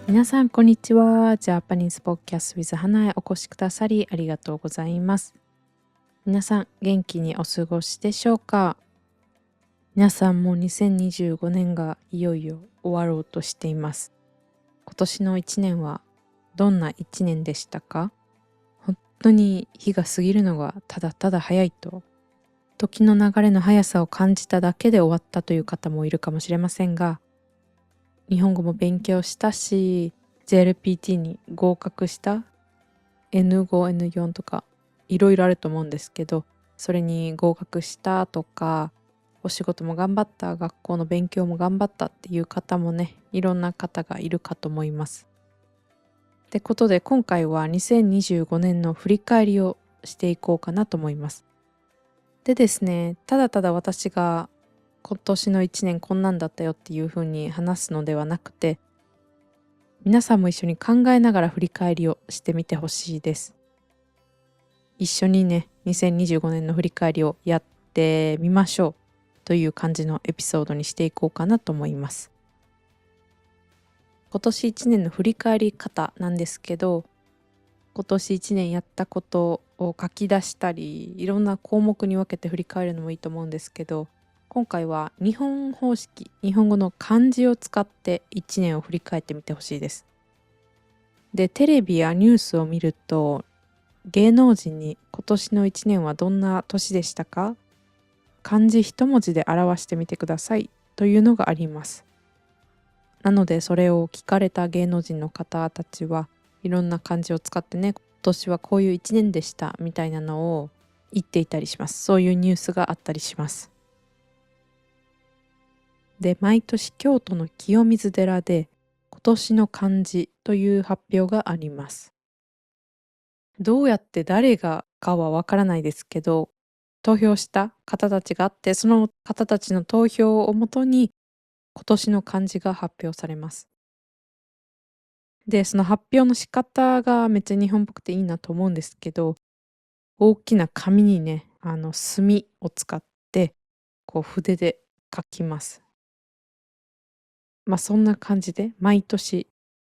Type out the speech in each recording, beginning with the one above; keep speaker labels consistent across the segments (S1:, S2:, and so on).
S1: 皆さんこんにちは。ジャパニーズポッキャス with 花へお越しくださりありがとうございます。皆さん元気にお過ごしでしょうか？皆さんも2025年がいよいよ終わろうとしています。今年の1年はどんな1年でしたか？本当に日が過ぎるのがただただ早いと、時の流れの速さを感じただけで終わったという方もいるかもしれませんが、日本語も勉強したし、JLPT に合格した、N5、N4 とかいろいろあると思うんですけど、それに合格したとか、お仕事も頑張った、学校の勉強も頑張ったっていう方もね、いろんな方がいるかと思います。ってことで今回は2025年の振り返りをしていこうかなと思います。でですね、ただただ私が今年の1年こんなんだったよっていう風に話すのではなくて、皆さんも一緒に考えながら振り返りをしてみてほしいです。一緒にね、2025年の振り返りをやってみましょうという感じのエピソードにしていこうかなと思います。今年1年の振り返り方なんですけど、今年1年やったことを書き出したり、いろんな項目に分けて振り返るのもいいと思うんですけど、今回は日本方式、日本語の漢字を使って1年を振り返ってみてほしいです。で、テレビやニュースを見ると、芸能人に今年の1年はどんな年でしたか？漢字一文字で表してみてくださいというのがあります。なのでそれを聞かれた芸能人の方たちはいろんな漢字を使ってね、今年はこういう1年でしたみたいなのを言っていたりします。そういうニュースがあったりします。で、毎年京都の清水寺で今年の漢字という発表があります。どうやって誰がかはわからないですけど、投票した方たちがあって、その方たちの投票をもとに、今年の漢字が発表されます。で、その発表の仕方がめっちゃ日本っぽくていいなと思うんですけど、大きな紙にね、墨を使って、こう筆で書きます。そんな感じで毎年、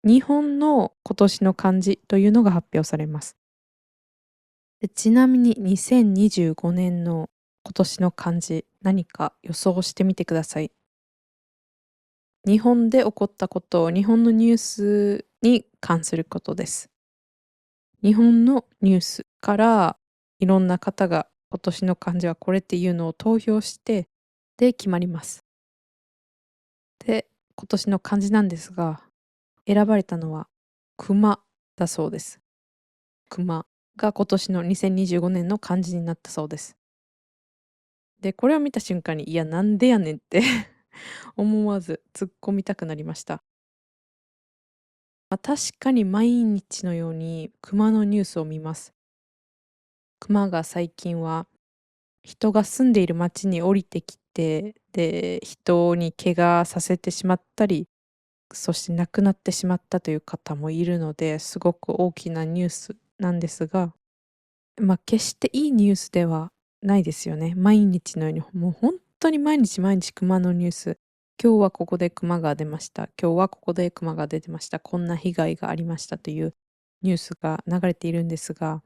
S1: 日本の今年の漢字というのが発表されます。で、ちなみに2025年の今年の漢字、何か予想してみてください。日本で起こったこと、日本のニュースに関することです。日本のニュースからいろんな方が今年の漢字はこれっていうのを投票して、で決まります。で、今年の漢字なんですが、選ばれたのは熊だそうです。熊が今年の2025年の漢字になったそうです。で、これを見た瞬間に、いや、なんでやねんって思わず突っ込みたくなりました。確かに毎日のように熊のニュースを見ます。熊が最近は人が住んでいる町に降りてきて、で、人に怪我させてしまったり、そして亡くなってしまったという方もいるので、すごく大きなニュースなんですが、決していいニュースではないですよね。毎日のように、もう本当に毎日毎日熊のニュース。今日はここで熊が出ました。今日はここで熊が出てました。こんな被害がありましたというニュースが流れているんですが、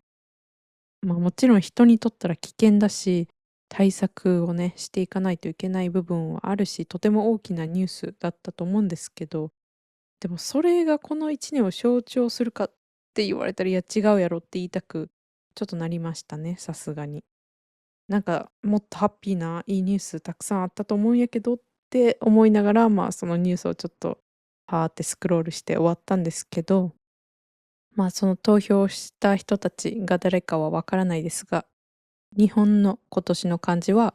S1: もちろん人にとったら危険だし、対策をね、していかないといけない部分はあるし、とても大きなニュースだったと思うんですけど、でもそれがこの1年を象徴するかって言われたら、いや違うやろって言いたくちょっとなりましたね、さすがに。なんかもっとハッピーないいニュースたくさんあったと思うんやけどって思いながら、そのニュースをちょっとパーってスクロールして終わったんですけど、その投票した人たちが誰かはわからないですが、日本の今年の漢字は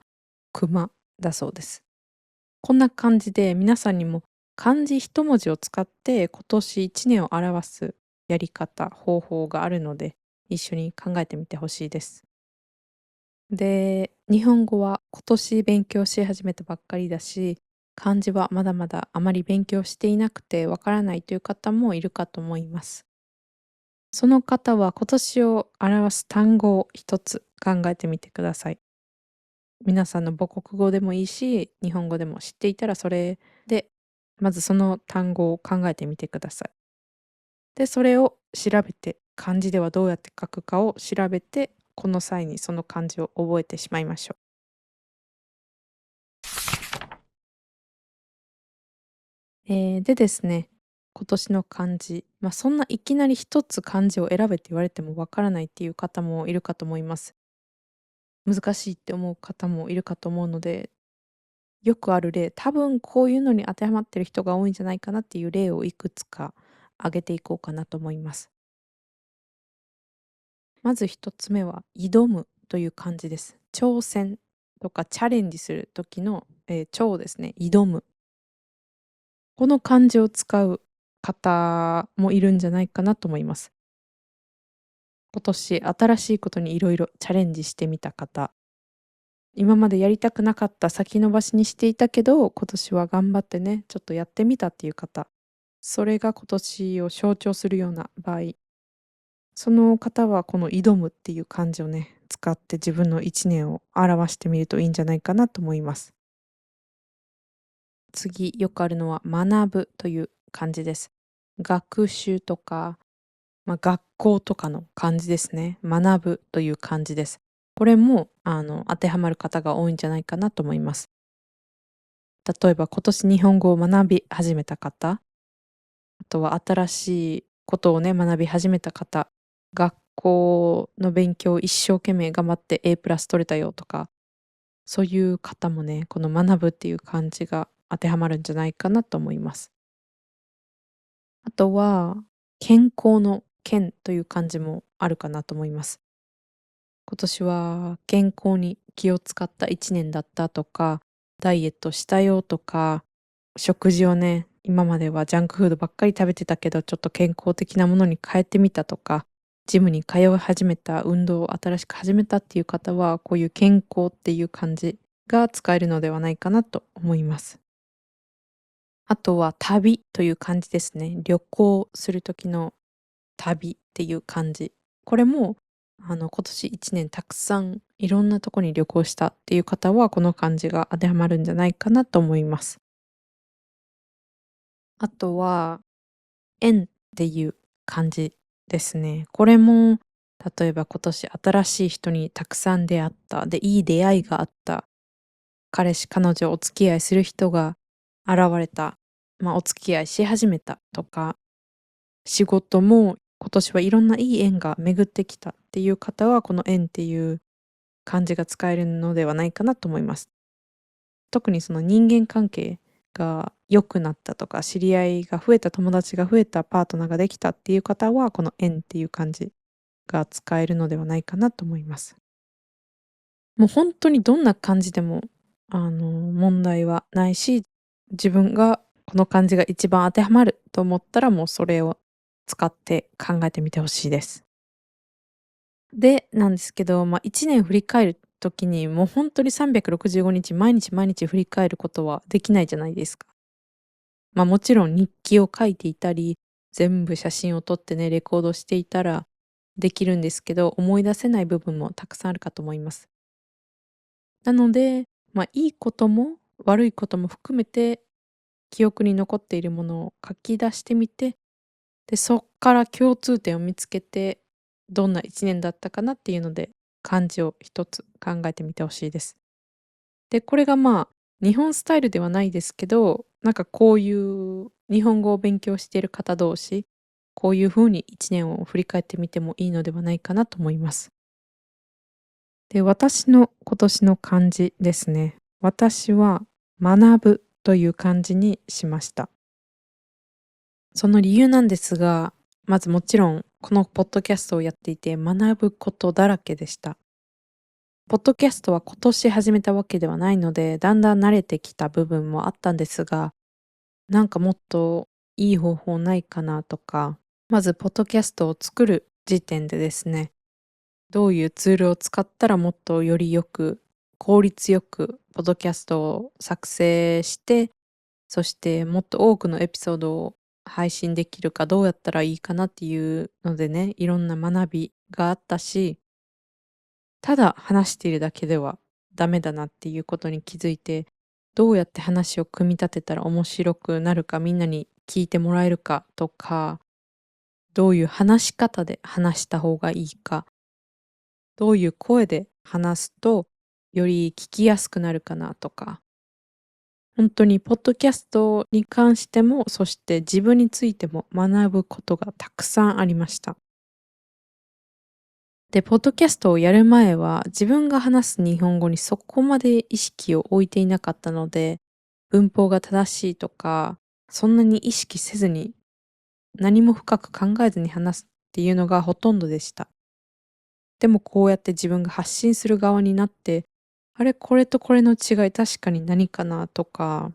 S1: 熊だそうです。こんな感じで皆さんにも漢字一文字を使って今年1年を表すやり方、方法があるので、一緒に考えてみてほしいです。で、日本語は今年勉強し始めたばっかりだし、漢字はまだまだあまり勉強していなくてわからないという方もいるかと思います。その方は今年を表す単語を一つ考えてみてください。皆さんの母国語でもいいし、日本語でも知っていたらそれで、まずその単語を考えてみてください。で、それを調べて、漢字ではどうやって書くかを調べて、この際にその漢字を覚えてしまいましょう。でですね、今年の漢字、そんないきなり一つ漢字を選べって言われてもわからないっていう方もいるかと思います。難しいって思う方もいるかと思うので、よくある例、多分こういうのに当てはまってる人が多いんじゃないかなっていう例をいくつか挙げていこうかなと思います。まず一つ目は挑むという漢字です。挑戦とかチャレンジする時の、挑ですね、挑む。この漢字を使う方もいるんじゃないかなと思います。今年新しいことにいろいろチャレンジしてみた方、今までやりたくなかった先延ばしにしていたけど、今年は頑張ってね、ちょっとやってみたっていう方、それが今年を象徴するような場合、その方はこの挑むっていう漢字をね、使って自分の1年を表してみるといいんじゃないかなと思います。次、よくあるのは学ぶという漢字です。学習とか、学校とかの漢字ですね。学ぶという漢字です。これも、当てはまる方が多いんじゃないかなと思います。例えば今年日本語を学び始めた方、あとは新しいことをね、学び始めた方、学校の勉強を一生懸命頑張って A プラス取れたよとか、そういう方もね、この学ぶっていう漢字が当てはまるんじゃないかなと思います。あとは、健康の健という漢字もあるかなと思います。今年は健康に気を使った1年だったとか、ダイエットしたよとか、食事をね、今まではジャンクフードばっかり食べてたけど、ちょっと健康的なものに変えてみたとか、ジムに通い始めた、運動を新しく始めたっていう方は、こういう健康っていう漢字が使えるのではないかなと思います。あとは旅という漢字ですね。旅行する時の旅っていう漢字。これも、今年1年たくさんいろんなとこに旅行したっていう方は、この漢字が当てはまるんじゃないかなと思います。あとは、縁っていう漢字ですね。これも、例えば今年新しい人にたくさん出会った。で、いい出会いがあった。彼氏、彼女、お付き合いする人が現れた。お付き合いし始めたとか、仕事も今年はいろんないい縁が巡ってきたっていう方は、この縁っていう漢字が使えるのではないかなと思います。特にその人間関係が良くなったとか、知り合いが増えた、友達が増えた、パートナーができたっていう方は、この縁っていう漢字が使えるのではないかなと思います。もう本当にどんな漢字でも、問題はないし、自分がこの漢字が一番当てはまると思ったら、もうそれを使って考えてみてほしいです。で、なんですけど、1年振り返る時に、もうほんとに365日毎日毎日振り返ることはできないじゃないですか。もちろん日記を書いていたり、全部写真を撮ってね、レコードしていたらできるんですけど、思い出せない部分もたくさんあるかと思います。なので、いいことも悪いことも含めて、記憶に残っているものを書き出してみて、で、そっから共通点を見つけて、どんな1年だったかなっていうので、漢字を一つ考えてみてほしいです。で、これが日本スタイルではないですけど、なんかこういう日本語を勉強している方同士、こういう風に1年を振り返ってみてもいいのではないかなと思います。で、私の今年の漢字ですね。私は学ぶという漢字にしました。その理由なんですが、まずもちろんこのポッドキャストをやっていて学ぶことだらけでした。ポッドキャストは今年始めたわけではないので、だんだん慣れてきた部分もあったんですが、なんかもっといい方法ないかなとか、まずポッドキャストを作る時点でですね、どういうツールを使ったらもっとよりよく、効率よくポッドキャストを作成して、そしてもっと多くのエピソードを配信できるかどうやったらいいかなっていうのでね、いろんな学びがあったし、ただ話しているだけではダメだなっていうことに気づいて、どうやって話を組み立てたら面白くなるか、みんなに聞いてもらえるかとか、どういう話し方で話した方がいいか、どういう声で話すとより聞きやすくなるかなとか、本当にポッドキャストに関しても、そして自分についても学ぶことがたくさんありました。で、ポッドキャストをやる前は、自分が話す日本語にそこまで意識を置いていなかったので、文法が正しいとか、そんなに意識せずに、何も深く考えずに話すっていうのがほとんどでした。でもこうやって自分が発信する側になって、あれ、これとこれの違い確かに何かなとか、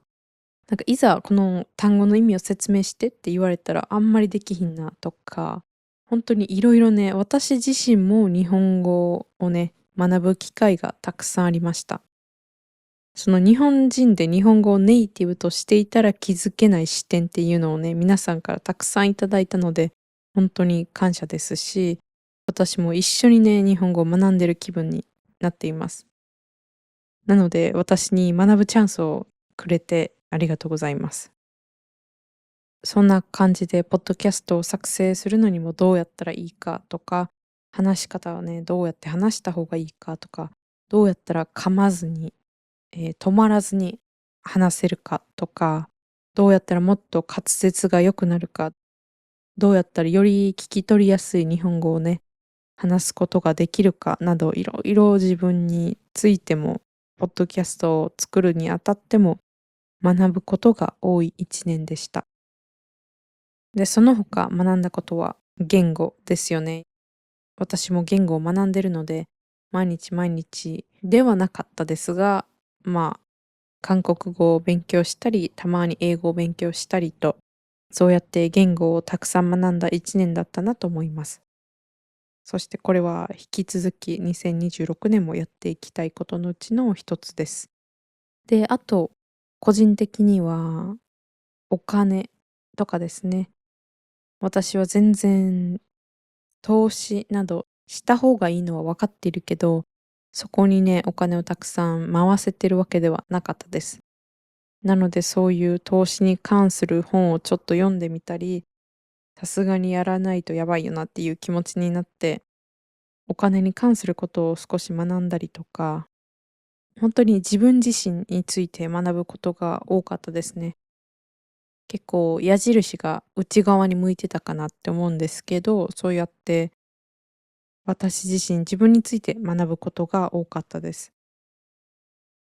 S1: なんかいざこの単語の意味を説明してって言われたらあんまりできひんなとか、本当にいろいろね、私自身も日本語をね、学ぶ機会がたくさんありました。その日本人で日本語をネイティブとしていたら気づけない視点っていうのをね、皆さんからたくさんいただいたので、本当に感謝ですし、私も一緒にね、日本語を学んでる気分になっています。なので、私に学ぶチャンスをくれてありがとうございます。そんな感じで、ポッドキャストを作成するのにもどうやったらいいかとか、話し方はね、どうやって話した方がいいかとか、どうやったら噛まずに、止まらずに話せるかとか、どうやったらもっと滑舌が良くなるか、どうやったらより聞き取りやすい日本語をね、話すことができるかなど、いろいろ自分についても、ポッドキャストを作るにあたっても学ぶことが多い1年でした。で、その他学んだことは言語ですよね。私も言語を学んでるので、毎日毎日ではなかったですが、まあ、韓国語を勉強したり、たまに英語を勉強したりと、そうやって言語をたくさん学んだ1年だったなと思います。そしてこれは引き続き2026年もやっていきたいことのうちの一つです。で、あと、個人的にはお金とかですね。私は全然投資などした方がいいのは分かっているけど、そこにね、お金をたくさん回せてるわけではなかったです。なのでそういう投資に関する本をちょっと読んでみたり、さすがにやらないとやばいよなっていう気持ちになって、お金に関することを少し学んだりとか、本当に自分自身について学ぶことが多かったですね。結構矢印が内側に向いてたかなって思うんですけど、そうやって私自身、自分について学ぶことが多かったです。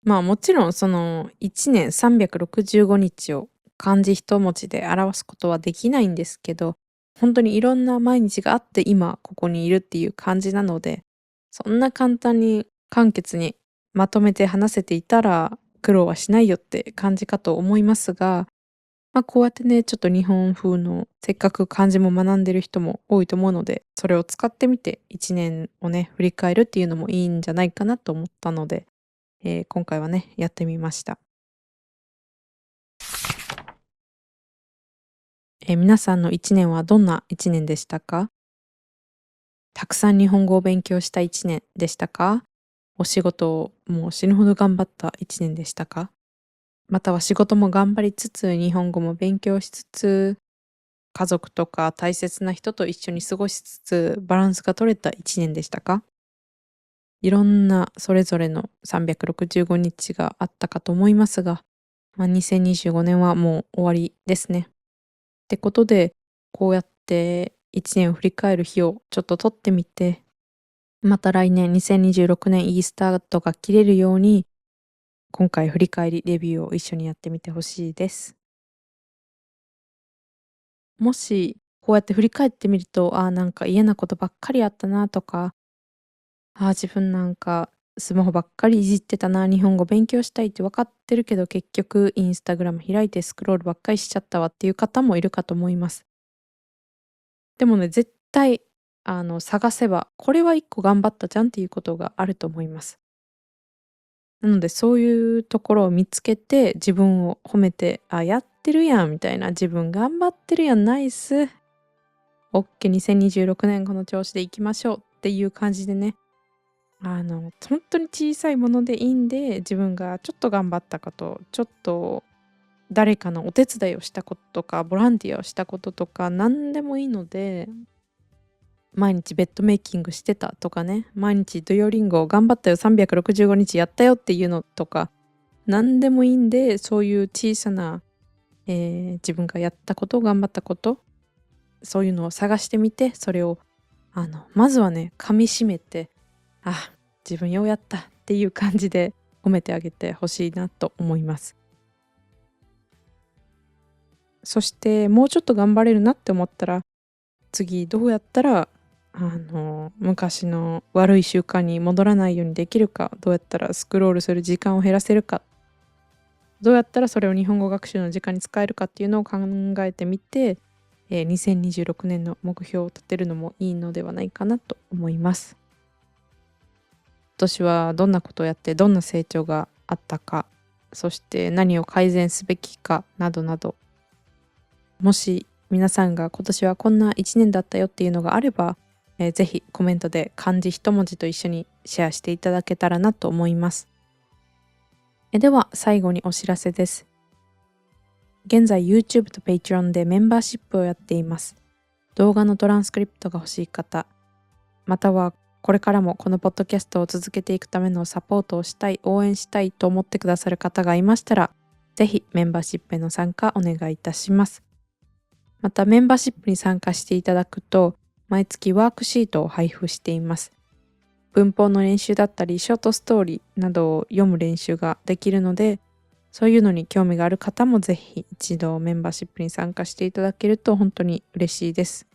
S1: まあ、もちろんその1年365日を漢字一文字で表すことはできないんですけど、本当にいろんな毎日があって今ここにいるっていう感じなので、そんな簡単に簡潔にまとめて話せていたら苦労はしないよって感じかと思いますが、まあ、こうやってね、ちょっと日本風のせっかく漢字も学んでる人も多いと思うので、それを使ってみて1年をね、振り返るっていうのもいいんじゃないかなと思ったので、今回はね、やってみました。皆さんの1年はどんな1年でしたか？たくさん日本語を勉強した1年でしたか？お仕事をもう死ぬほど頑張った1年でしたか？または仕事も頑張りつつ、日本語も勉強しつつ家族とか大切な人と一緒に過ごしつつ、バランスが取れた1年でしたか？いろんなそれぞれの365日があったかと思いますが、2025年はもう終わりですね。ってことで、こうやって1年を振り返る日をちょっと取ってみて、また来年2026年いいスタートが切れるように、今回振り返りレビューを一緒にやってみてほしいです。もし、こうやって振り返ってみると、ああ、なんか嫌なことばっかりあったなとか、ああ、自分なんかスマホばっかりいじってたな、日本語勉強したいって分かってるけど、結局インスタグラム開いてスクロールばっかりしちゃったわっていう方もいるかと思います。でもね、絶対、探せば、これは1個頑張ったじゃんっていうことがあると思います。なので、そういうところを見つけて、自分を褒めて、あ、やってるやんみたいな、自分頑張ってるやん、ナイス、オッケー、2026年この調子でいきましょうっていう感じでね、本当に小さいものでいいんで、自分がちょっと頑張ったこと、ちょっと誰かのお手伝いをしたこととか、ボランティアをしたこととか、何でもいいので、毎日ベッドメイキングしてたとかね、毎日ドゥオリンゴ頑張ったよ、365日やったよっていうのとか、何でもいいんで、そういう小さな、自分がやったこと、頑張ったこと、そういうのを探してみて、それをまずはね、噛み締めて、あ、自分ようやったっていう感じで褒めてあげてほしいなと思います。そしてもうちょっと頑張れるなって思ったら、次どうやったら昔の悪い習慣に戻らないようにできるか、どうやったらスクロールする時間を減らせるか、どうやったらそれを日本語学習の時間に使えるかっていうのを考えてみて、2026年の目標を立てるのもいいのではないかなと思います。今年はどんなことをやってどんな成長があったか、そして何を改善すべきかなどなど、もし皆さんが今年はこんな1年だったよっていうのがあれば、ぜひコメントで漢字一文字と一緒にシェアしていただけたらなと思います。では最後にお知らせです。現在 YouTube と Patreon でメンバーシップをやっています。動画のトランスクリプトが欲しい方、またはこれからもこのポッドキャストを続けていくためのサポートをしたい、応援したいと思ってくださる方がいましたら、ぜひメンバーシップへの参加お願いいたします。またメンバーシップに参加していただくと、毎月ワークシートを配布しています。文法の練習だったり、ショートストーリーなどを読む練習ができるので、そういうのに興味がある方もぜひ一度メンバーシップに参加していただけると本当に嬉しいです。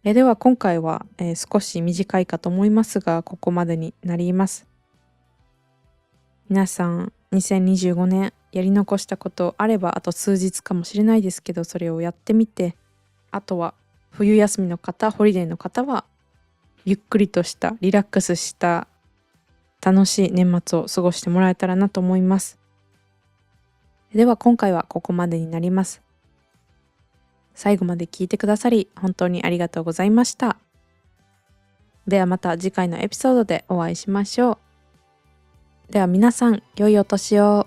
S1: では今回は、少し短いかと思いますが、ここまでになります。皆さん、2025年やり残したことあれば、あと数日かもしれないですけど、それをやってみて、あとは冬休みの方、ホリデーの方は、ゆっくりとしたリラックスした楽しい年末を過ごしてもらえたらなと思います。では今回はここまでになります。最後まで聞いてくださり本当にありがとうございました。ではまた次回のエピソードでお会いしましょう。では皆さん、良いお年を。